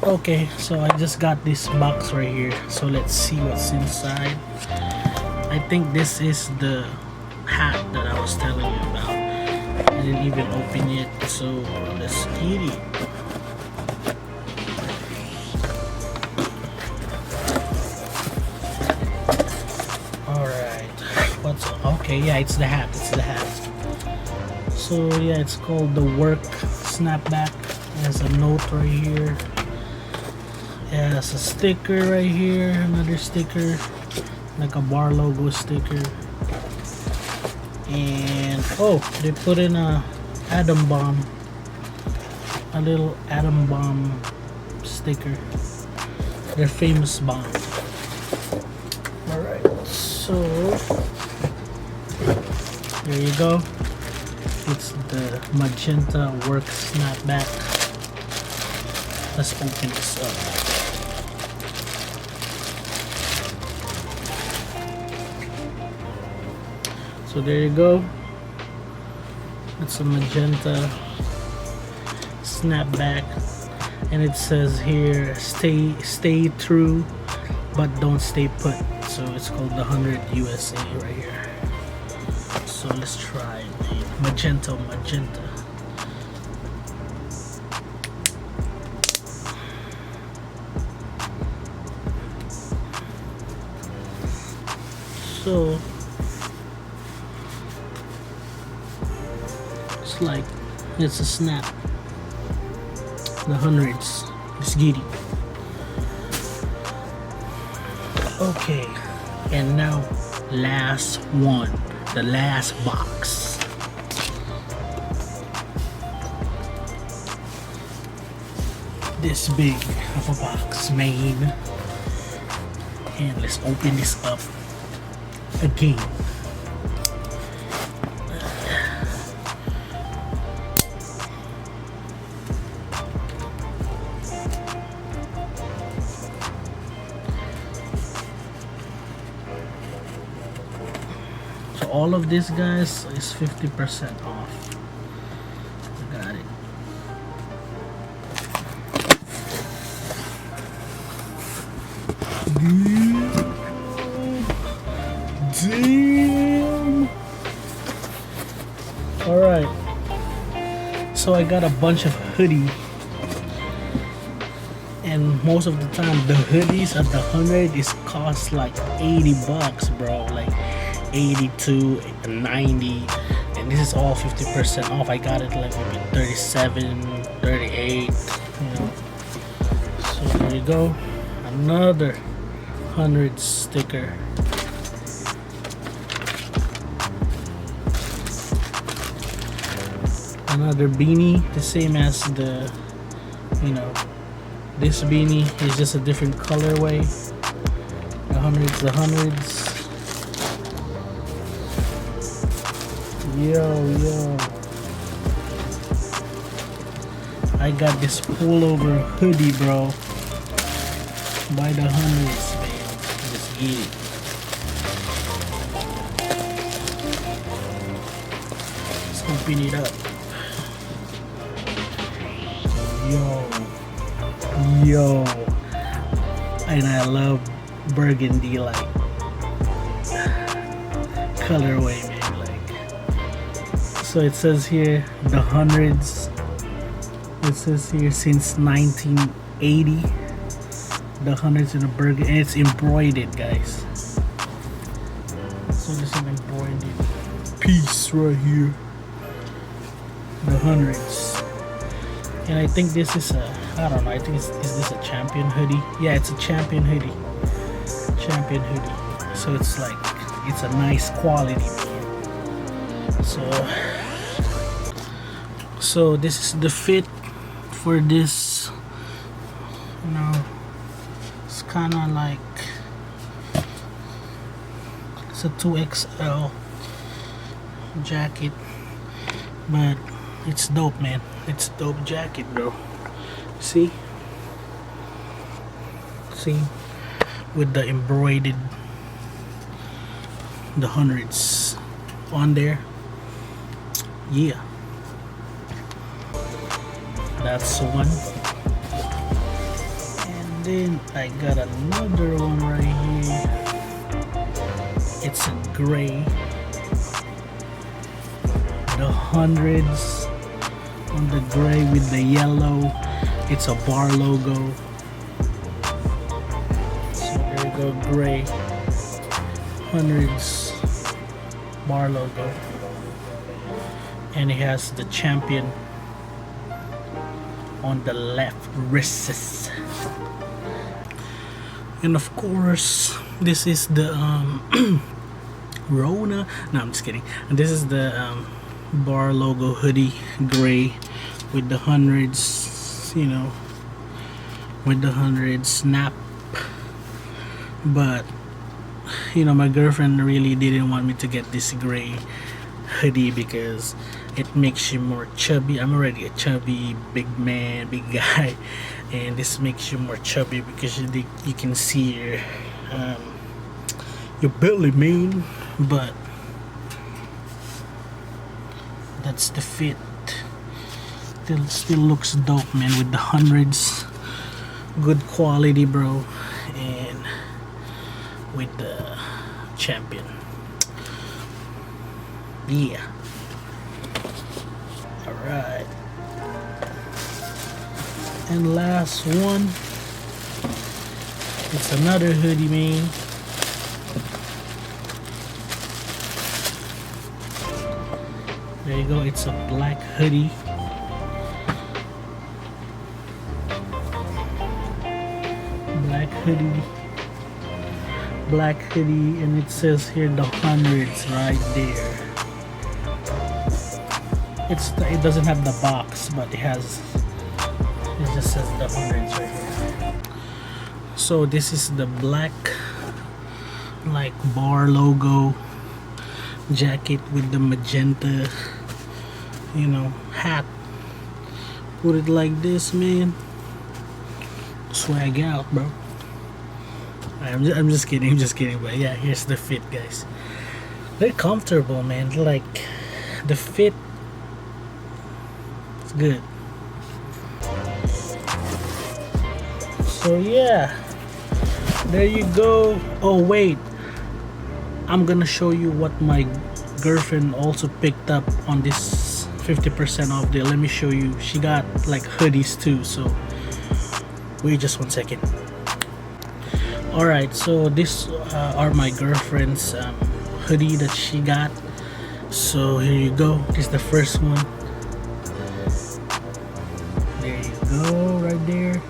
Okay, so I just got this box right here, so let's see what's inside. I think this is the hat that I was telling you about. I didn't even open it, so let's get it. Alright, what's okay? Yeah, it's the hat. It's the hat. So yeah, it's called the work snapback. There's a note right here. Yeah, it's a sticker right here, another sticker, like a bar logo sticker. And oh, they put in a atom bomb, a little atom bomb sticker, their famous bomb. Alright, so there you go. It's the magenta work snapback. Let's open this up. So there you go. It's a magenta snapback, and it says here, stay true but don't stay put. So it's called the 100 USA right here. So let's try it. Magenta. So it's like it's a snap. The hundreds. It's giddy. Okay, and now last one, the last box. This big of a box, man. And let's open this up again. So all of this, guys, is 50% off. Got it. Damn. All right. So I got a bunch of hoodie, and most of the time the hoodies at the 100 is cost like 80 bucks, bro. Like 82, 90, and this is all 50% off. I got it like maybe 37, 38, you know. So there you go, another 100 sticker. Another beanie, the same as the, you know, this beanie is just a different colorway. The hundreds. Yo, I got this pullover hoodie, bro, by the hundreds, man. Just eat it. Let's open it up. Yo, and I love burgundy, like colorway, man. So it says here the hundreds. It says here since 1980, the hundreds in a burger, and it's embroidered, guys. So this is an embroidered piece right here. The hundreds, and I think this is a, I don't know. I think is this a champion hoodie? Yeah, it's a champion hoodie. Champion hoodie. So it's like it's a nice quality. So this is the fit for this, you know. It's kind of like it's a 2XL jacket, but it's dope, man. It's a dope jacket, bro. See with the embroidered, the hundreds on there. Yeah, that's one. then I got another one right here. It's a gray, the hundreds on the gray with the yellow. It's a bar logo. So there you go, gray hundreds bar logo, and it has the champion on the left wrists. And of course, this is the Rona. No, I'm just kidding. And this is the bar logo hoodie, gray with the hundreds, you know, with the hundreds snap. But you know, my girlfriend really didn't want me to get this gray hoodie because it makes you more chubby. I'm already a chubby big man, big guy, and this makes you more chubby because you can see your belly, man. But that's the fit. Still looks dope, man, with the hundreds, good quality, bro, and with the champion. Yeah. Alright. And last one. It's another hoodie, man. There you go. It's a black hoodie. Black hoodie, and it says here the hundreds right there. It doesn't have the box, but it just says the hundreds right here. So this is the black like bar logo jacket with the magenta, you know, hat. Put it like this, man. Swag out, bro. I'm just kidding, but yeah, here's the fit, guys. They're comfortable, man. Like, the fit is good. So yeah, there you go. Oh wait, I'm gonna show you what my girlfriend also picked up on this 50% off deal. Let me show you. She got like hoodies too, so wait just 1 second. Alright, so these are my girlfriend's hoodie that she got. So here you go. This is the first one. There you go, right there.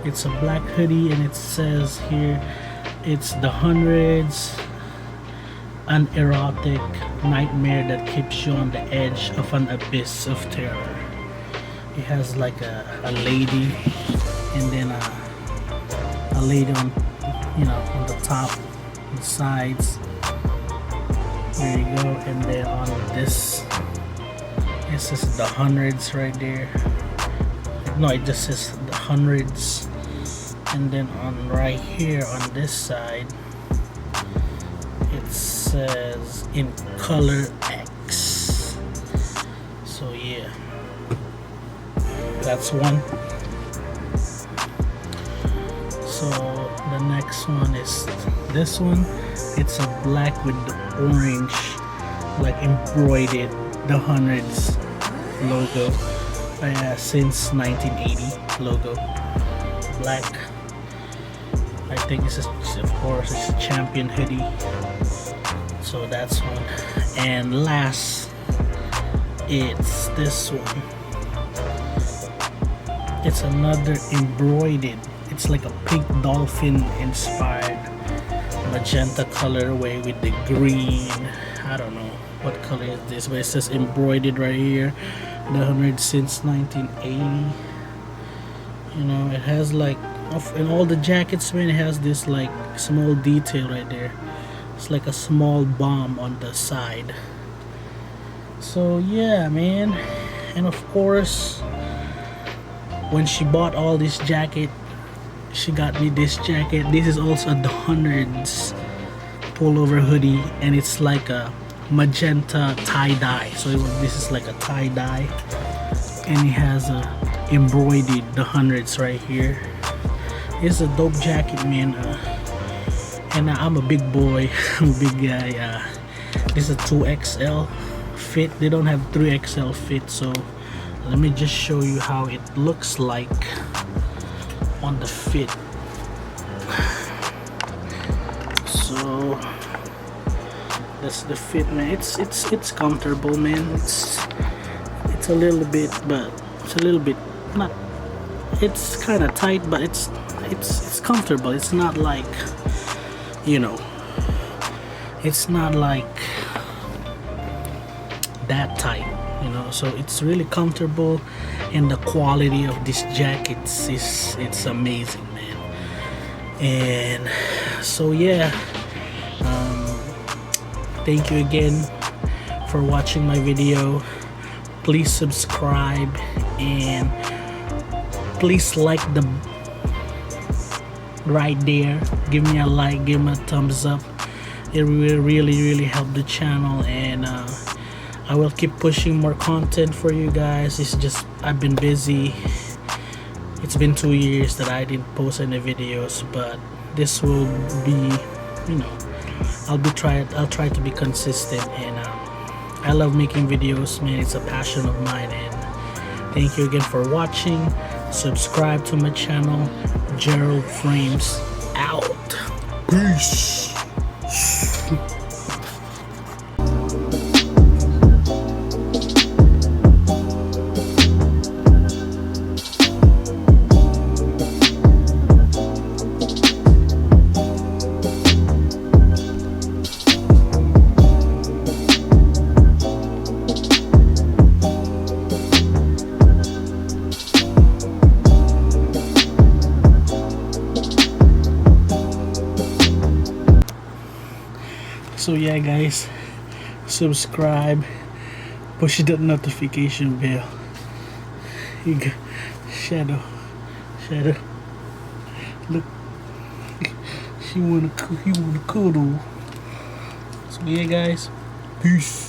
It's a black hoodie, and it says here, it's the hundreds, an erotic nightmare that keeps you on the edge of an abyss of terror. It has like a lady, and then a lady on, you know, on the top, the sides. There you go. And then on this is the hundreds right there. No, it just says the hundreds. And then on right here on this side, it says in color X. So yeah, that's one. So the next one is this one. It's a black with the orange, like embroidered, the hundreds logo, since 1980 logo. Black. I think this is, of course, it's a champion hoodie. So that's one. And last, it's this one. It's another embroidered. It's like a pink dolphin inspired magenta colorway with the green. I don't know what color is this, but it says embroidered right here. The 100 since 1980. You know, it has like, in all the jackets, man, it has this like small detail right there. It's like a small bomb on the side. So yeah, man. And of course, when she bought all this jacket, she got me this jacket. This is also the hundreds pullover hoodie, and it's like a magenta tie-dye. So this is like a tie-dye, and it has a embroidered the hundreds right here. It's a dope jacket, man. And I'm a big boy. I'm a big guy. This is a 2XL fit. They don't have 3XL fit, so let me just show you how it looks like on the fit. So that's the fit, man. It's comfortable, man. It's a little bit, but it's a little bit not. It's kind of tight, but it's comfortable. It's not like, you know, it's not like that tight, you know. So it's really comfortable, and the quality of this jacket is it's amazing, man. And so yeah, thank you again for watching my video. Please subscribe and please like the right there. Give me a like, give me a thumbs up. It will really help the channel, and I will keep pushing more content for you guys. It's just I've been busy. It's been 2 years that I didn't post any videos, but this will be, you know, I'll try to be consistent, and I love making videos, man. It's a passion of mine, and thank you again for watching. Subscribe to my channel. Gerald Frames out. Peace. So yeah, guys, subscribe, push that notification bell. You got shadow, look, he wanna cuddle. So yeah, guys, peace.